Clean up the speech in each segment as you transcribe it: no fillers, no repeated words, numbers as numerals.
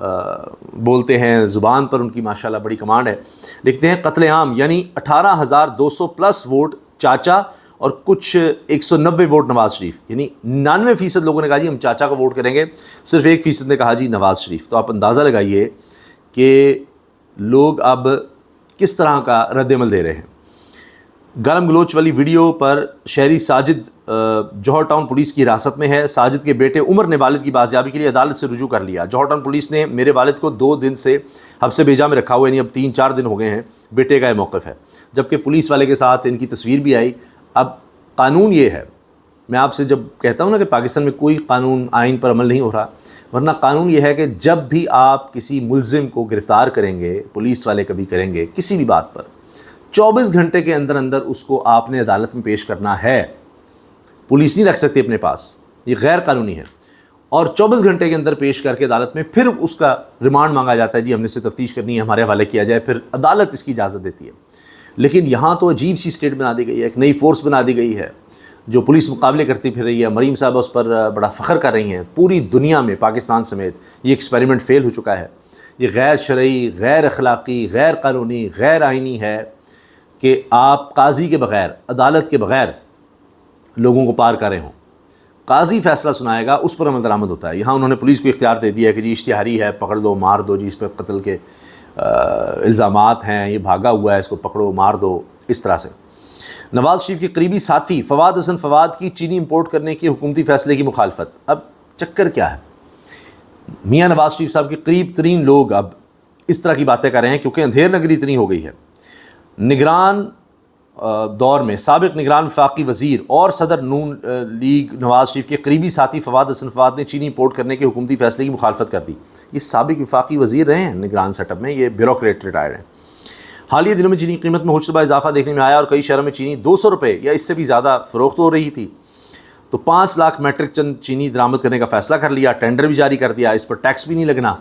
بولتے ہیں، زبان پر ان کی ماشاءاللہ بڑی کمانڈ ہے. لکھتے ہیں قتل عام یعنی 18,200 پلس ووٹ چاچا اور کچھ 190 ووٹ نواز شریف، یعنی 99% لوگوں نے کہا جی ہم چاچا کو ووٹ کریں گے، صرف 1% نے کہا جی نواز شریف. تو آپ اندازہ لگائیے کہ لوگ اب کس طرح کا رد عمل دے رہے ہیں. گالم گلوچ والی ویڈیو پر شہری ساجد جوہر ٹاؤن پولیس کی حراست میں ہے. ساجد کے بیٹے عمر نے والد کی بازیابی کے لیے عدالت سے رجوع کر لیا. جوہر ٹاؤن پولیس نے میرے والد کو 2 دن سے حبس بے جا میں رکھا ہوا ہے، یعنی اب 3-4 دن ہو گئے ہیں. بیٹے کا یہ موقف ہے، جبکہ پولیس والے کے ساتھ ان کی تصویر بھی آئی. اب قانون یہ ہے، میں آپ سے جب کہتا ہوں نا کہ پاکستان میں کوئی قانون آئین پر عمل نہیں ہو رہا، ورنہ قانون یہ ہے کہ جب بھی آپ کسی ملزم کو گرفتار کریں گے، پولیس والے کبھی کریں گے کسی بھی بات پر، 24 گھنٹے کے اندر اندر اس کو آپ نے عدالت میں پیش کرنا ہے. پولیس نہیں رکھ سکتی اپنے پاس، یہ غیر قانونی ہے. اور 24 گھنٹے کے اندر پیش کر کے عدالت میں پھر اس کا ریمانڈ مانگا جاتا ہے، جی ہم نے سے تفتیش کرنی ہے، ہمارے حوالے کیا جائے، پھر عدالت اس کی اجازت دیتی ہے. لیکن یہاں تو عجیب سی اسٹیٹ بنا دی گئی ہے، ایک نئی فورس بنا دی گئی ہے جو پولیس مقابلے کرتی پھر رہی ہے. مریم صاحبہ اس پر بڑا فخر کر رہی ہیں. پوری دنیا میں پاکستان سمیت یہ ایکسپیریمنٹ فیل ہو چکا ہے. یہ غیر شرعی، غیر اخلاقی، غیر قانونی، غیر آئینی ہے کہ آپ قاضی کے بغیر، عدالت کے بغیر لوگوں کو پار کر رہے ہوں. قاضی فیصلہ سنائے گا، اس پر عمل درآمد ہوتا ہے. یہاں انہوں نے پولیس کو اختیار دے دیا ہے کہ جی اشتہاری ہے، پکڑ دو مار دو، جی اس پہ قتل کے الزامات ہیں، یہ بھاگا ہوا ہے، اس کو پکڑو مار دو. اس طرح سے نواز شریف کے قریبی ساتھی فواد حسن فواد کی چینی امپورٹ کرنے کے حکومتی فیصلے کی مخالفت. اب چکر کیا ہے؟ میاں نواز شریف صاحب کے قریب ترین لوگ اب اس طرح کی باتیں کر رہے ہیں کیونکہ اندھیر نگری اتنی ہو گئی ہے. نگران دور میں سابق نگران وفاقی وزیر اور صدر نون لیگ نواز شریف کے قریبی ساتھی فواد حسن فواد نے چینی امپورٹ کرنے کے حکومتی فیصلے کی مخالفت کر دی. یہ سابق وفاقی وزیر رہے ہیں نگران سیٹ اپ میں، یہ بیوروکریٹ ریٹائرڈ ہیں. حالیہ دنوں میں چینی کی قیمت میں ہوشربہ اضافہ دیکھنے میں آیا اور کئی شہروں میں چینی 200 روپے یا اس سے بھی زیادہ فروخت ہو رہی تھی. تو 5 لاکھ میٹرک ٹن چینی درآمد کرنے کا فیصلہ کر لیا، ٹینڈر بھی جاری کر دیا، اس پر ٹیکس بھی نہیں لگنا.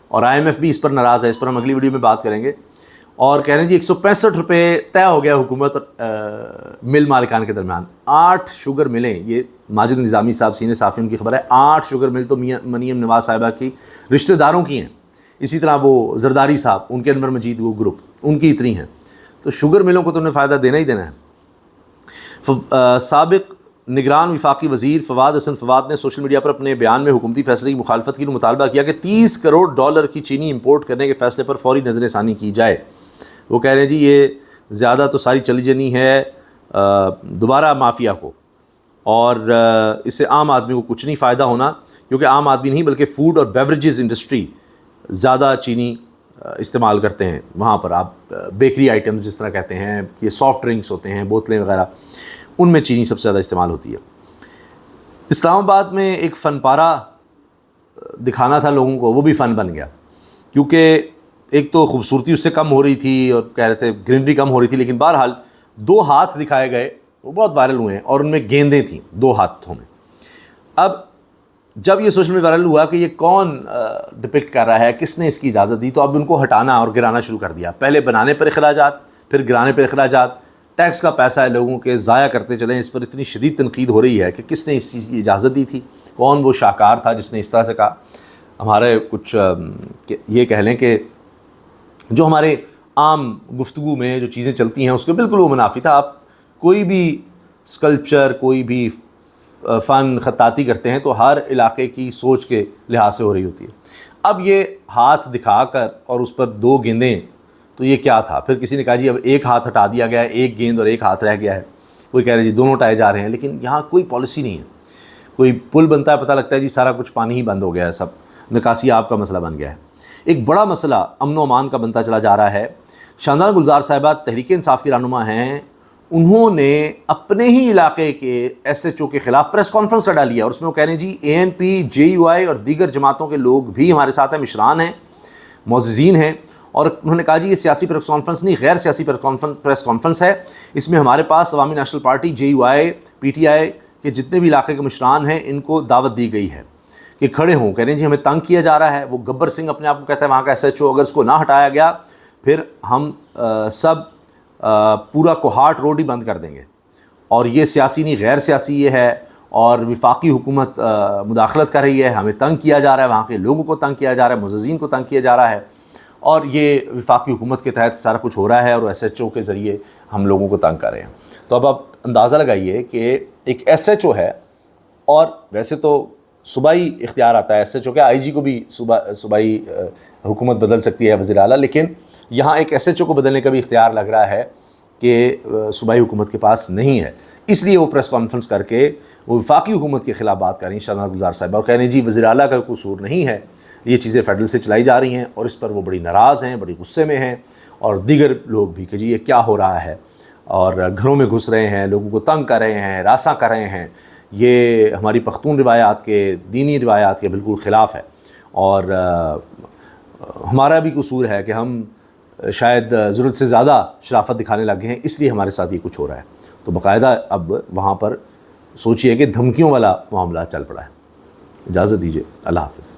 اور IMF بھی اس پر ناراض ہے، اس پر ہم اگلی ویڈیو میں بات کریں گے. اور کہہ رہے ہیں جی 165 روپے طے ہو گیا حکومت اور مل مالکان کے درمیان. 8 شوگر ملیں، یہ ماجد نظامی صاحب سینئر صحافی ان کی خبر ہے. 8 شوگر مل تو مریم نواز صاحبہ کی رشتہ داروں کی ہیں. اسی طرح وہ زرداری صاحب، ان کے انور مجید وہ گروپ، ان کی اتنی ہیں. تو شوگر ملوں کو تو انہیں فائدہ دینا ہی دینا ہے. سابق نگران وفاقی وزیر فواد حسن فواد نے سوشل میڈیا پر اپنے بیان میں حکومتی فیصلے کی مخالفت کے لیے مطالبہ کیا کہ $30 کروڑ کی چینی امپورٹ کرنے کے فیصلے پر فوری نظر ثانی کی جائے. وہ کہہ رہے ہیں جی یہ زیادہ تو ساری چلی جانی ہے دوبارہ مافیا کو، اور اس سے عام آدمی کو کچھ نہیں فائدہ ہونا، کیونکہ عام آدمی نہیں بلکہ فوڈ اور بیوریجز انڈسٹری زیادہ چینی استعمال کرتے ہیں. وہاں پر آپ بیکری آئٹمز جس طرح کہتے ہیں، یہ سافٹ ڈرنکس ہوتے ہیں، بوتلیں وغیرہ، ان میں چینی سب سے زیادہ استعمال ہوتی ہے. اسلام آباد میں ایک فن پارہ دکھانا تھا لوگوں کو، وہ بھی فن بن گیا، کیونکہ ایک تو خوبصورتی اس سے کم ہو رہی تھی اور کہہ رہے تھے گرینری کم ہو رہی تھی، لیکن بہرحال 2 ہاتھ دکھائے گئے، وہ بہت وائرل ہوئے ہیں، اور ان میں گیندیں تھیں 2 ہاتھوں میں. اب جب یہ سوشل میڈیا وائرل ہوا کہ یہ کون ڈپکٹ کر رہا ہے، کس نے اس کی اجازت دی، تو اب ان کو ہٹانا اور گرانا شروع کر دیا. پہلے بنانے پر اخراجات، پھر گرانے پر اخراجات. ٹیکس کا پیسہ ہے لوگوں کے ضائع کرتے چلیں. اس پر اتنی شدید تنقید ہو رہی ہے کہ کس نے اس چیز کی اجازت دی تھی، کون وہ شاہکار تھا جس نے اس طرح سے کہا. ہمارے کچھ یہ کہہ لیں کہ جو ہمارے عام گفتگو میں جو چیزیں چلتی ہیں اس کے بالکل وہ منافی تھا. آپ کوئی بھی اسکلپچر، کوئی بھی فن خطاطی کرتے ہیں تو ہر علاقے کی سوچ کے لحاظ سے ہو رہی ہوتی ہے. اب یہ ہاتھ دکھا کر اور اس پر 2 گیندیں، تو یہ کیا تھا؟ پھر کسی نے کہا جی اب 1 ہاتھ ہٹا دیا گیا ہے، 1 گیند اور 1 ہاتھ رہ گیا ہے. کوئی کہہ رہے جی دونوں ہٹائے جا رہے ہیں، لیکن یہاں کوئی پالیسی نہیں ہے. کوئی پل بنتا ہے، پتہ لگتا ہے جی سارا کچھ پانی ہی بند ہو گیا ہے، سب نکاسی آپ کا مسئلہ بن گیا ہے. ایک بڑا مسئلہ امن و امان کا بنتا چلا جا رہا ہے. شاندار گلزار صاحبہ تحریک انصاف کی رہنما ہیں، انہوں نے اپنے ہی علاقے کے SHO کے خلاف پریس کانفرنس کا ڈالی ہے، اور اس میں وہ کہہ رہے ہیں جی ANP، JUI اور دیگر جماعتوں کے لوگ بھی ہمارے ساتھ ہیں، مشران ہیں، معززین ہیں. اور انہوں نے کہا جی یہ سیاسی پریس کانفرنس نہیں، غیر سیاسی پریس کانفرنس ہے. اس میں ہمارے پاس عوامی نیشنل پارٹی، JUI، PTI کے جتنے بھی علاقے کے مشران ہیں ان کو دعوت دی گئی ہے کہ کھڑے ہوں. کہہ رہے ہیں جی ہمیں تنگ کیا جا رہا ہے. وہ گبر سنگھ اپنے آپ کو کہتا ہے وہاں کا SHO، اگر اس کو نہ ہٹایا گیا پھر ہم سب پورا کوہاٹ روڈ ہی بند کر دیں گے. اور یہ سیاسی نہیں، غیر سیاسی یہ ہے. اور وفاقی حکومت مداخلت کر رہی ہے، ہمیں تنگ کیا جا رہا ہے، وہاں کے لوگوں کو تنگ کیا جا رہا ہے، معززین کو تنگ کیا جا رہا ہے، اور یہ وفاقی حکومت کے تحت سارا کچھ ہو رہا ہے اور ایس ایچ او کے ذریعے ہم لوگوں کو تنگ کر رہے ہیں۔ تو اب آپ اندازہ لگائیے کہ ایک ایس ایچ او ہے، اور ویسے تو صوبائی اختیار آتا ہے ایس ایچ او کے، آئی جی کو بھی صوبائی حکومت بدل سکتی ہے، وزیر اعلیٰ، لیکن یہاں ایک ایس ایچ او کو بدلنے کا بھی اختیار لگ رہا ہے کہ صوبائی حکومت کے پاس نہیں ہے۔ اس لیے وہ پریس کانفرنس کر کے وہ وفاقی حکومت کے خلاف بات کر رہی ہیں شاہنواز گلزار صاحبہ، اور کہہ رہے ہیں جی وزیر اعلیٰ کا قصور نہیں ہے، یہ چیزیں فیڈرل سے چلائی جا رہی ہیں، اور اس پر وہ بڑی ناراض ہیں، بڑی غصے میں ہیں، اور دیگر لوگ بھی کہ جی یہ کیا ہو رہا ہے، اور گھروں میں گھس رہے ہیں، لوگوں کو تنگ کر رہے ہیں، ہراساں کر رہے ہیں، یہ ہماری پختون روایات کے، دینی روایات کے بالکل خلاف ہے، اور ہمارا بھی قصور ہے کہ ہم شاید ضرورت سے زیادہ شرافت دکھانے لگے ہیں، اس لیے ہمارے ساتھ یہ کچھ ہو رہا ہے۔ تو باقاعدہ اب وہاں پر سوچئے کہ دھمکیوں والا معاملہ چل پڑا ہے۔ اجازت دیجیے، اللہ حافظ۔